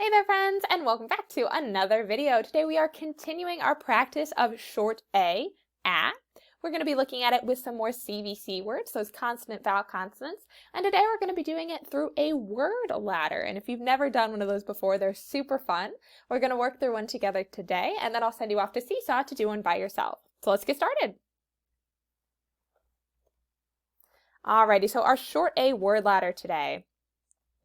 Hey there friends, and welcome back to another video. Today we are continuing our practice of short A. We're going to be looking at it with some more CVC words, those consonant vowel consonants, and today we're going to be doing it through a word ladder. And if you've never done one of those before, they're super fun. We're going to work through one together today, and then I'll send you off to Seesaw to do one by yourself. So let's get started. Alrighty, so our short A word ladder today.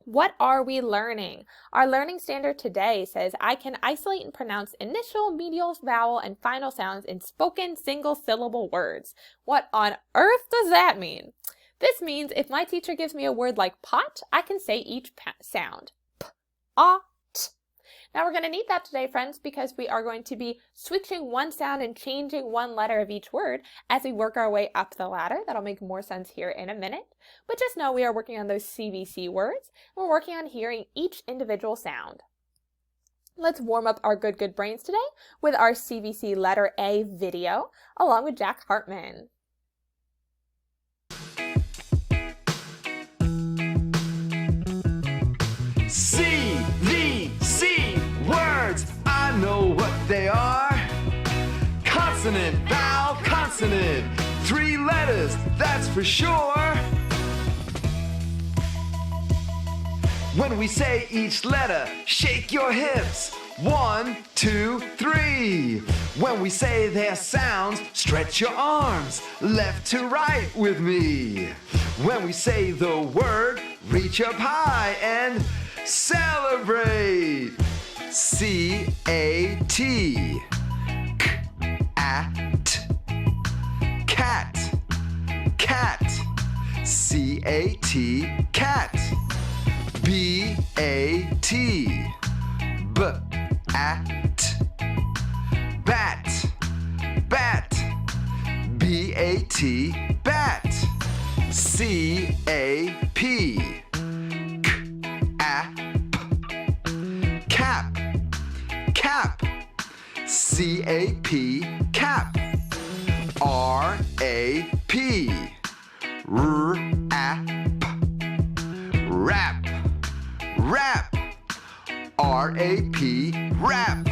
What are we learning? Our learning standard today says I can isolate and pronounce initial, medial, vowel, and final sounds in spoken single-syllable words. What on earth does that mean? This means if my teacher gives me a word like pot, I can say each sound. P, ah, t. Now we're going to need that today, friends, because we are going to be switching one sound and changing one letter of each word as we work our way up the ladder. That'll make more sense here in a minute. But just know we are working on those CVC words. And we're working on hearing each individual sound. Let's warm up our good brains today with our CVC letter A video along with Jack Hartmann. CVC words, I know what they are. Consonant, vowel, consonant. 3 letters, that's for sure. When we say each letter, shake your hips. 1, 2, 3. When we say their sounds, stretch your arms left to right with me. When we say the word, reach up high and celebrate. C-A-T. K-A-T. Cat. Cat. C-A-T. Cat. B-A-T. B-A-T. Bat. Bat. B-A-T. Bat. C-A-P. Cap. Cap. C-A-P. Cap. R-A-P. R-A-P. Rap. Rap. R-A-P. Rap.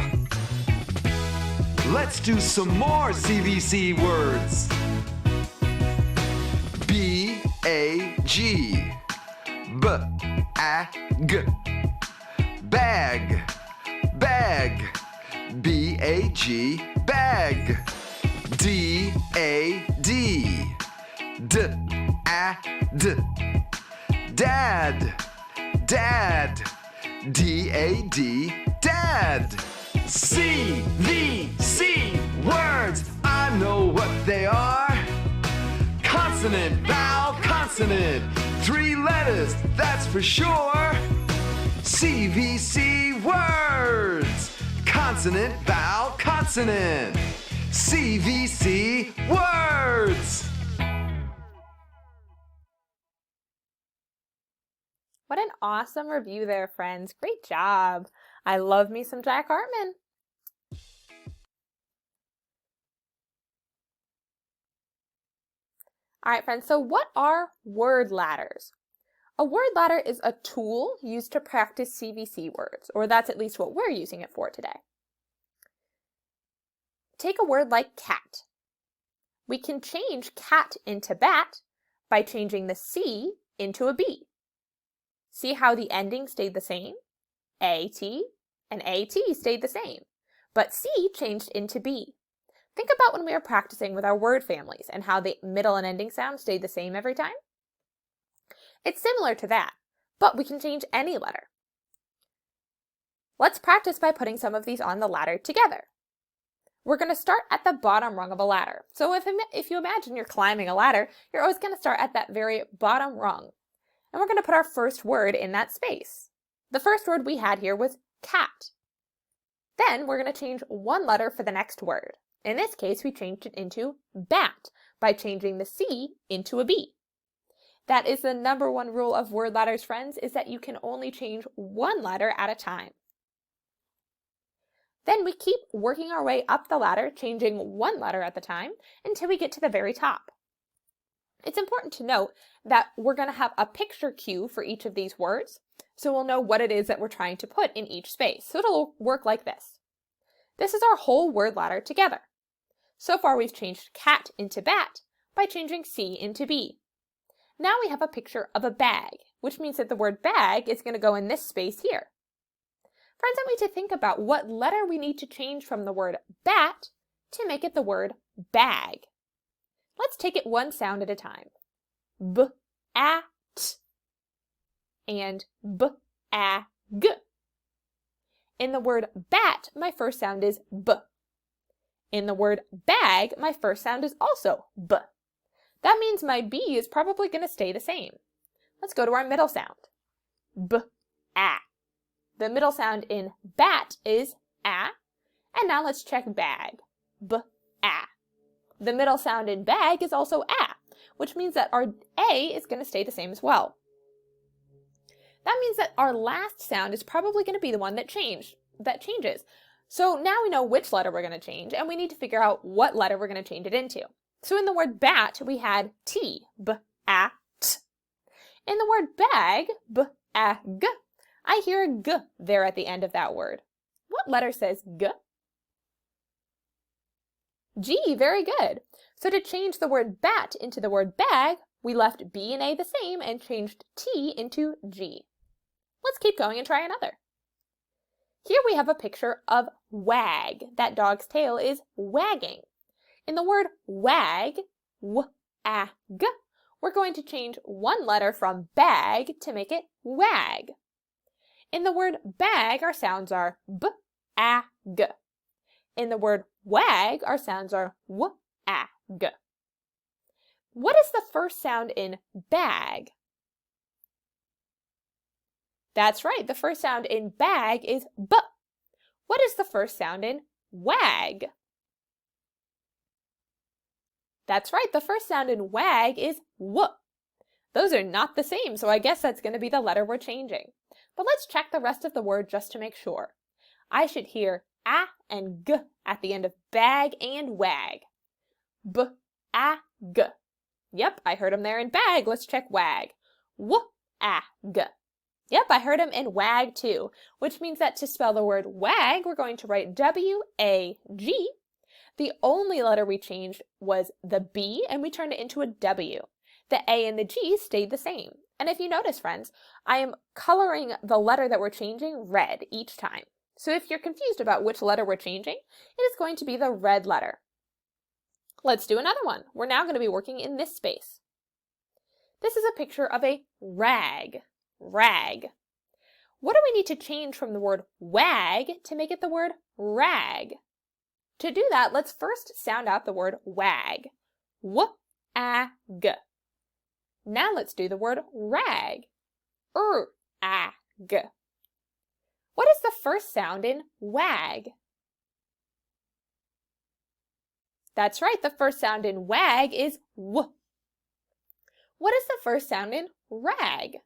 Let's do some more CVC words. B-A-G. B-A-G. Bag. Bag. B-A-G. Bag. D-A-D. D-A-D. Dad. Dad. D-A-D. Dad. C-V-C words, I know what they are. Consonant, vowel, consonant. 3 letters, that's for sure. CVC words. Consonant, vowel, consonant. CVC words. What an awesome review there, friends. Great job. I love me some Jack Hartmann. All right, friends, so what are word ladders? A word ladder is a tool used to practice CVC words, or that's at least what we're using it for today. Take a word like cat. We can change cat into bat by changing the C into a B. See how the ending stayed the same? A-T and A-T stayed the same, but C changed into B. Think about when we were practicing with our word families and how the middle and ending sound stayed the same every time. It's similar to that, but we can change any letter. Let's practice by putting some of these on the ladder together. We're going to start at the bottom rung of a ladder. So if you imagine you're climbing a ladder, you're always going to start at that very bottom rung. And we're going to put our first word in that space. The first word we had here was cat. Then we're going to change one letter for the next word. In this case, we changed it into bat by changing the C into a B. That is the #1 rule of word ladders, friends, is that you can only change one letter at a time. Then we keep working our way up the ladder, changing one letter at the time until we get to the very top. It's important to note that we're going to have a picture cue for each of these words. So we'll know what it is that we're trying to put in each space. So it'll work like this. This is our whole word ladder together. So far we've changed cat into bat by changing C into B. Now we have a picture of a bag, which means that the word bag is going to go in this space here. Friends, I want you to think about what letter we need to change from the word bat to make it the word bag. Let's take it one sound at a time. B, a, t, and b, a, g. In the word bat, my first sound is b. In the word bag, my first sound is also b. That means my B is probably going to stay the same. Let's go to our middle sound. B, a. The middle sound in bat is a. And now let's check bag. B, a. The middle sound in bag is also a, which means that our A is going to stay the same as well. That means that our last sound is probably going to be the one that changes. So now we know which letter we're going to change, and we need to figure out what letter we're going to change it into. So in the word bat, we had T, b, a, t. In the word bag, b, a, g, I hear a g there at the end of that word. What letter says g? G, very good. So to change the word bat into the word bag, we left B and A the same and changed T into G. Let's keep going and try another. Here we have a picture of wag. That dog's tail is wagging. In the word wag, w, a, g, we're going to change one letter from bag to make it wag. In the word bag, our sounds are b, a, g. In the word wag, our sounds are w, a, g. What is the first sound in bag? That's right, the first sound in bag is b. What is the first sound in wag? That's right, the first sound in wag is w. Those are not the same, so I guess that's going to be the letter we're changing. But let's check the rest of the word just to make sure. I should hear a and g at the end of bag and wag. B, a, g. Yep, I heard them there in bag. Let's check wag. W, a, g. Yep, I heard him in wag too, which means that to spell the word wag, we're going to write W-A-G. The only letter we changed was the B, and we turned it into a W. The A and the G stayed the same. And if you notice, friends, I am coloring the letter that we're changing red each time. So if you're confused about which letter we're changing, it is going to be the red letter. Let's do another one. We're now going to be working in this space. This is a picture of a rag. Rag. What do we need to change from the word wag to make it the word rag? To do that, let's first sound out the word wag. W-a-g. Now let's do the word rag. R-a-g. What is the first sound in wag? That's right, the first sound in wag is w. What is the first sound in rag?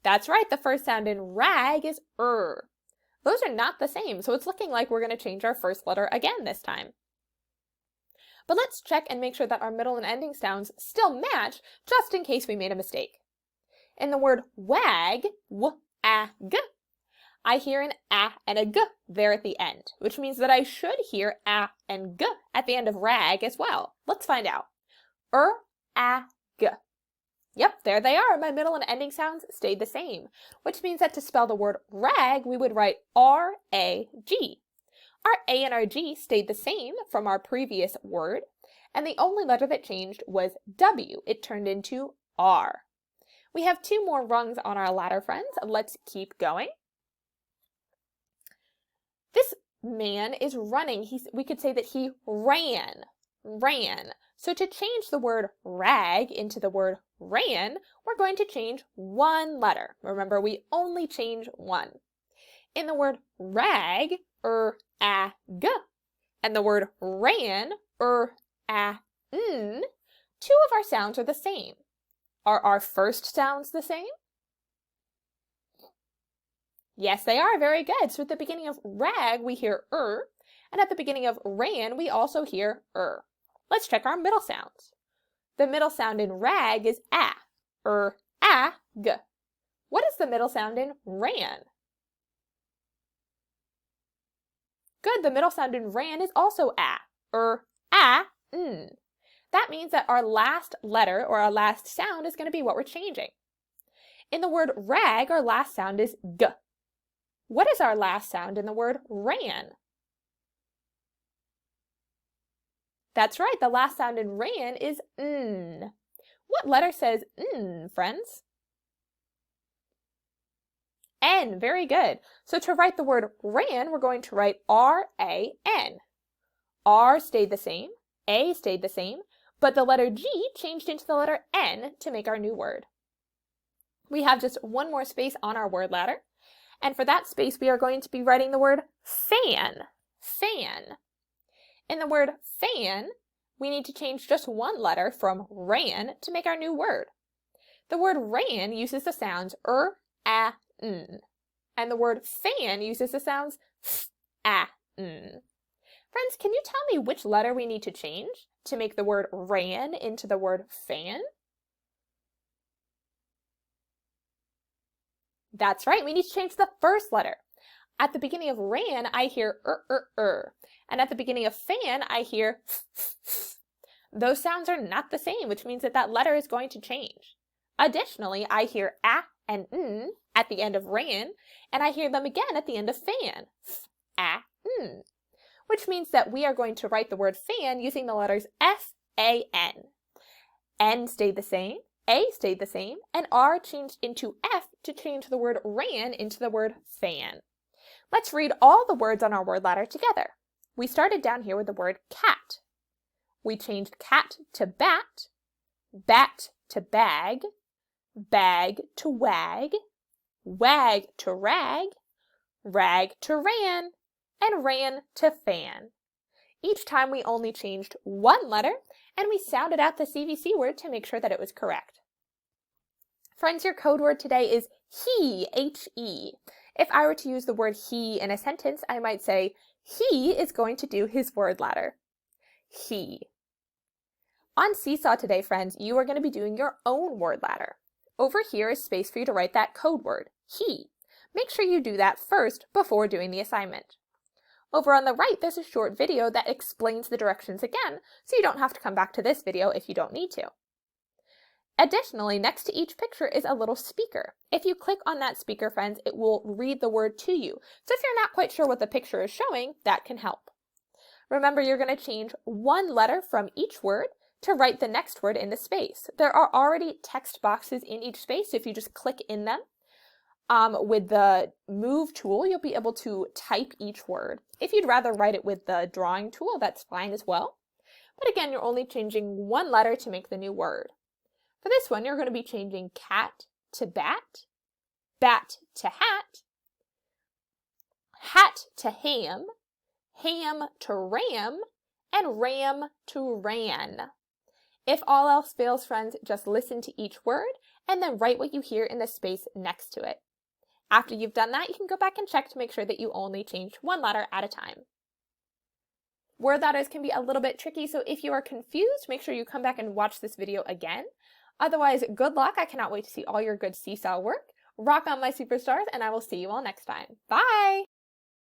That's right, the first sound in rag is r. Those are not the same, so it's looking like we're going to change our first letter again this time. But let's check and make sure that our middle and ending sounds still match, just in case we made a mistake. In the word wag, w-a-g, I hear an a and a g there at the end, which means that I should hear a and g at the end of rag as well. Let's find out. R-a-g. Yep, there they are. My middle and ending sounds stayed the same, which means that to spell the word rag, we would write R-A-G. Our A and our G stayed the same from our previous word, and the only letter that changed was W. It turned into R. We have two more rungs on our ladder, friends. Let's keep going. This man is running. We could say that he ran. So to change the word rag into the word ran, we're going to change one letter. Remember, we only change one. In the word rag, r-a-g, and the word ran, r-a-n, two of our sounds are the same. Are our first sounds the same? Yes, they are. Very good. So at the beginning of rag, we hear and at the beginning of ran, we also hear Let's check our middle sounds. The middle sound in rag is a, ag. What is the middle sound in ran? Good, the middle sound in ran is also n. That means that our last letter or our last sound is going to be what we're changing. In the word rag, our last sound is g. What is our last sound in the word ran? That's right, the last sound in ran is n. What letter says n, friends? N, very good. So to write the word ran, we're going to write R-A-N. R stayed the same, A stayed the same, but the letter G changed into the letter N to make our new word. We have just one more space on our word ladder, and for that space we are going to be writing the word fan. Fan. In the word fan, we need to change just one letter from ran to make our new word. The word ran uses the sounds a, n, and the word fan uses the sounds a, n. Friends, can you tell me which letter we need to change to make the word ran into the word fan? That's right, we need to change the first letter. At the beginning of ran, I hear and at the beginning of fan, I hear Those sounds are not the same, which means that that letter is going to change. Additionally, I hear a and n at the end of ran, and I hear them again at the end of fan. A, n. Which means that we are going to write the word fan using the letters F-A-N. N stayed the same, A stayed the same, and R changed into F to change the word ran into the word fan. Let's read all the words on our word ladder together. We started down here with the word cat. We changed cat to bat, bat to bag, bag to wag, wag to rag, rag to ran, and ran to fan. Each time we only changed one letter, and we sounded out the CVC word to make sure that it was correct. Friends, your code word today is he, H-E. If I were to use the word he in a sentence, I might say, he is going to do his word ladder. He. On Seesaw today, friends, you are going to be doing your own word ladder. Over here is space for you to write that code word, he. Make sure you do that first before doing the assignment. Over on the right, there's a short video that explains the directions again, so you don't have to come back to this video if you don't need to. Additionally, next to each picture is a little speaker. If you click on that speaker, friends, it will read the word to you. So if you're not quite sure what the picture is showing, that can help. Remember, you're going to change one letter from each word to write the next word in the space. There are already text boxes in each space, so if you just click in them, with the move tool, you'll be able to type each word. If you'd rather write it with the drawing tool, that's fine as well. But again, you're only changing one letter to make the new word. For this one, you're going to be changing cat to bat, bat to hat, hat to ham, ham to ram, and ram to ran. If all else fails, friends, just listen to each word and then write what you hear in the space next to it. After you've done that, you can go back and check to make sure that you only changed one letter at a time. Word ladders can be a little bit tricky, so if you are confused, make sure you come back and watch this video again. Otherwise, good luck. I cannot wait to see all your good Seesaw work. Rock on, my superstars, and I will see you all next time. Bye!